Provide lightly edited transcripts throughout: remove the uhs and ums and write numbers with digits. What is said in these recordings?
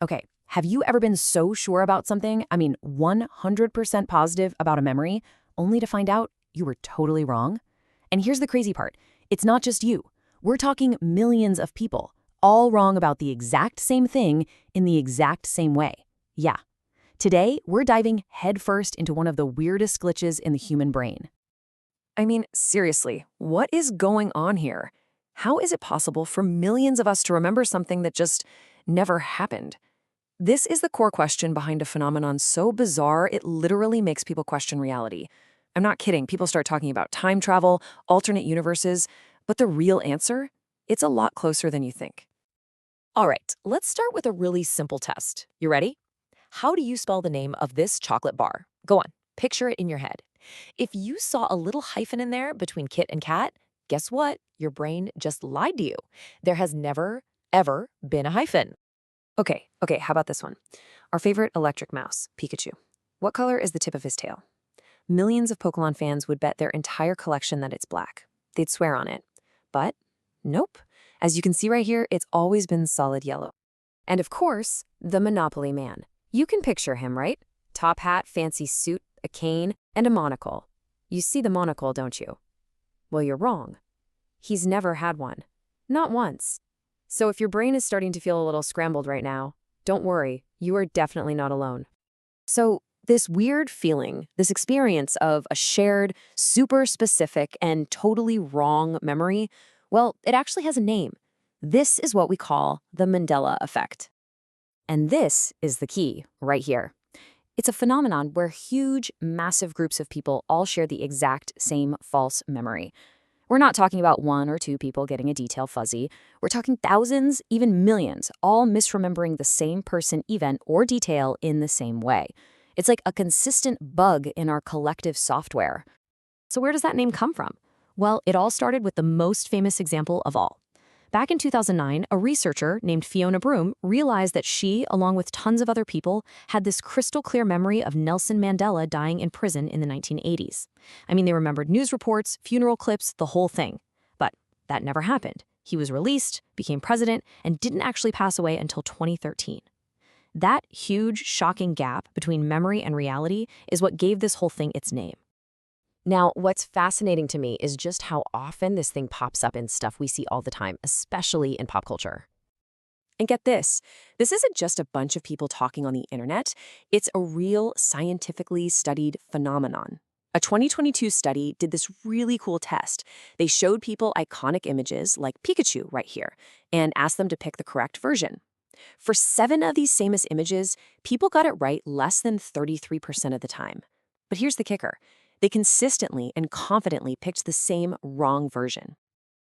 Okay, have you ever been so sure about something, 100% positive about a memory, only to find out you were totally wrong? And here's the crazy part. It's not just you. We're talking millions of people, all wrong about the exact same thing in the exact same way. Yeah. Today, we're diving headfirst into one of the weirdest glitches in the human brain. Seriously, what is going on here? How is it possible for millions of us to remember something that just never happened? This is the core question behind a phenomenon so bizarre it literally makes people question reality. I'm not kidding, people start talking about time travel, alternate universes, but the real answer? It's a lot closer than you think. All right, let's start with a really simple test. You ready? How do you spell the name of this chocolate bar? Go on, picture it in your head. If you saw a little hyphen in there between Kit and Kat, guess what? Your brain just lied to you. There has never, ever been a hyphen. Okay, how about this one? Our favorite electric mouse, Pikachu. What color is the tip of his tail? Millions of Pokemon fans would bet their entire collection that it's black. They'd swear on it. But nope. As you can see right here, it's always been solid yellow. And of course, the Monopoly Man. You can picture him, right? Top hat, fancy suit, a cane, and a monocle. You see the monocle, don't you? Well, you're wrong. He's never had one. Not once. So if your brain is starting to feel a little scrambled right now, don't worry, you are definitely not alone. So this weird feeling, this experience of a shared, super specific, and totally wrong memory, well, it actually has a name. This is what we call the Mandela Effect. And this is the key right here. It's a phenomenon where huge, massive groups of people all share the exact same false memory. We're not talking about one or two people getting a detail fuzzy. We're talking thousands, even millions, all misremembering the same person, event, or detail in the same way. It's like a consistent bug in our collective software. So where does that name come from? Well, it all started with the most famous example of all. Back in 2009, a researcher named Fiona Broom realized that she, along with tons of other people, had this crystal clear memory of Nelson Mandela dying in prison in the 1980s. They remembered news reports, funeral clips, the whole thing. But that never happened. He was released, became president, and didn't actually pass away until 2013. That huge, shocking gap between memory and reality is what gave this whole thing its name. Now, what's fascinating to me is just how often this thing pops up in stuff we see all the time, especially in pop culture. And get this isn't just a bunch of people talking on the internet, it's a real scientifically studied phenomenon. A 2022 study did this really cool test. They showed people iconic images like Pikachu right here and asked them to pick the correct version. For 7 of these famous images, people got it right less than 33% of the time. But here's the kicker. They consistently and confidently picked the same wrong version.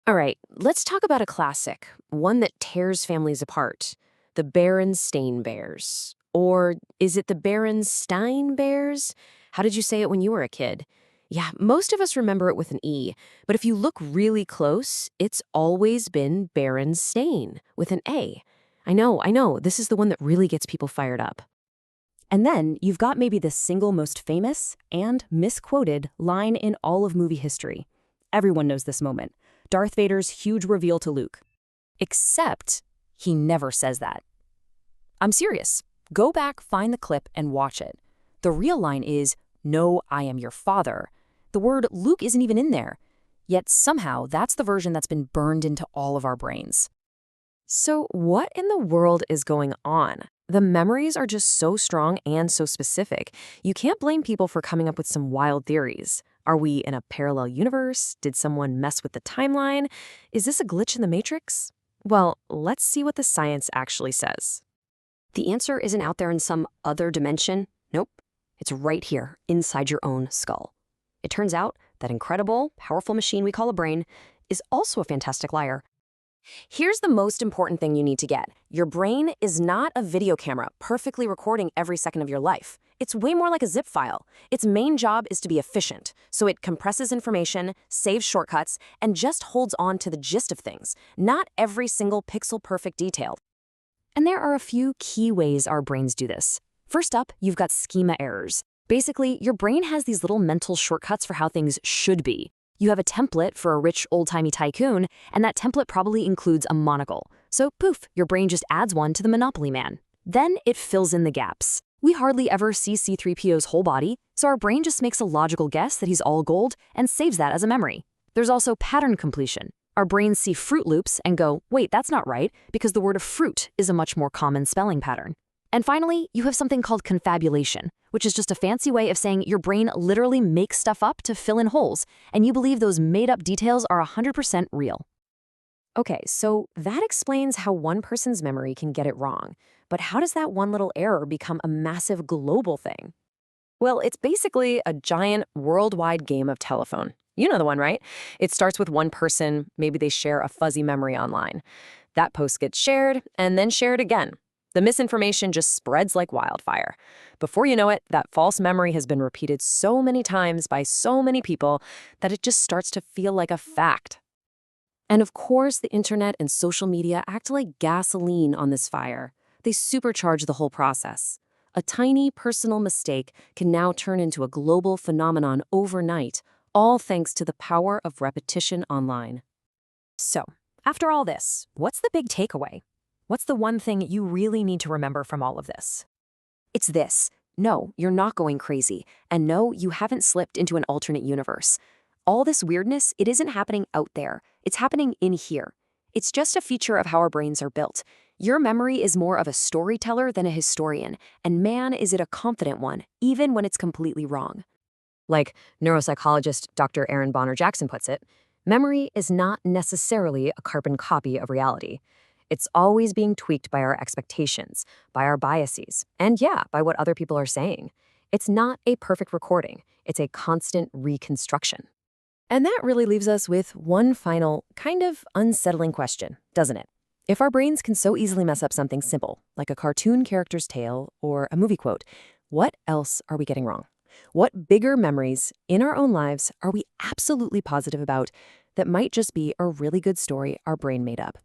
All right, let's talk about a classic, one that tears families apart, the Berenstain Bears. Or is it the Berenstein Bears? How did you say it when you were a kid? Yeah, most of us remember it with an E, but if you look really close, it's always been Berenstain with an A. I know, this is the one that really gets people fired up. And then you've got maybe the single most famous and misquoted line in all of movie history. Everyone knows this moment. Darth Vader's huge reveal to Luke. Except he never says that. I'm serious. Go back, find the clip, and watch it. The real line is, "No, I am your father." The word Luke isn't even in there. Yet somehow that's the version that's been burned into all of our brains. So what in the world is going on? The memories are just so strong and so specific. You can't blame people for coming up with some wild theories. Are we in a parallel universe? Did someone mess with the timeline? Is this a glitch in the Matrix? Well, let's see what the science actually says. The answer isn't out there in some other dimension. Nope. It's right here, inside your own skull. It turns out that incredible, powerful machine we call a brain is also a fantastic liar. Here's the most important thing you need to get. Your brain is not a video camera perfectly recording every second of your life. It's way more like a zip file. Its main job is to be efficient, so it compresses information, saves shortcuts, and just holds on to the gist of things, not every single pixel-perfect detail. And there are a few key ways our brains do this. First up, you've got schema errors. Basically, your brain has these little mental shortcuts for how things should be. You have a template for a rich, old-timey tycoon, and that template probably includes a monocle. So poof, your brain just adds one to the Monopoly Man. Then it fills in the gaps. We hardly ever see C-3PO's whole body, so our brain just makes a logical guess that he's all gold and saves that as a memory. There's also pattern completion. Our brains see Fruit Loops and go, wait, that's not right, because the word of fruit is a much more common spelling pattern. And finally, you have something called confabulation, which is just a fancy way of saying your brain literally makes stuff up to fill in holes, and you believe those made-up details are 100% real. Okay, so that explains how one person's memory can get it wrong. But how does that one little error become a massive global thing? Well, it's basically a giant worldwide game of telephone. You know the one, right? It starts with one person, maybe they share a fuzzy memory online. That post gets shared and then shared again. The misinformation just spreads like wildfire. Before you know it, that false memory has been repeated so many times by so many people that it just starts to feel like a fact. And of course, the internet and social media act like gasoline on this fire. They supercharge the whole process. A tiny personal mistake can now turn into a global phenomenon overnight, all thanks to the power of repetition online. So, after all this, what's the big takeaway? What's the one thing you really need to remember from all of this? It's this. No, you're not going crazy. And no, you haven't slipped into an alternate universe. All this weirdness, it isn't happening out there. It's happening in here. It's just a feature of how our brains are built. Your memory is more of a storyteller than a historian, and man, is it a confident one, even when it's completely wrong. Like neuropsychologist Dr. Aaron Bonner Jackson puts it, memory is not necessarily a carbon copy of reality. It's always being tweaked by our expectations, by our biases, and yeah, by what other people are saying. It's not a perfect recording. It's a constant reconstruction. And that really leaves us with one final, kind of unsettling question, doesn't it? If our brains can so easily mess up something simple, like a cartoon character's tale or a movie quote, what else are we getting wrong? What bigger memories in our own lives are we absolutely positive about that might just be a really good story our brain made up?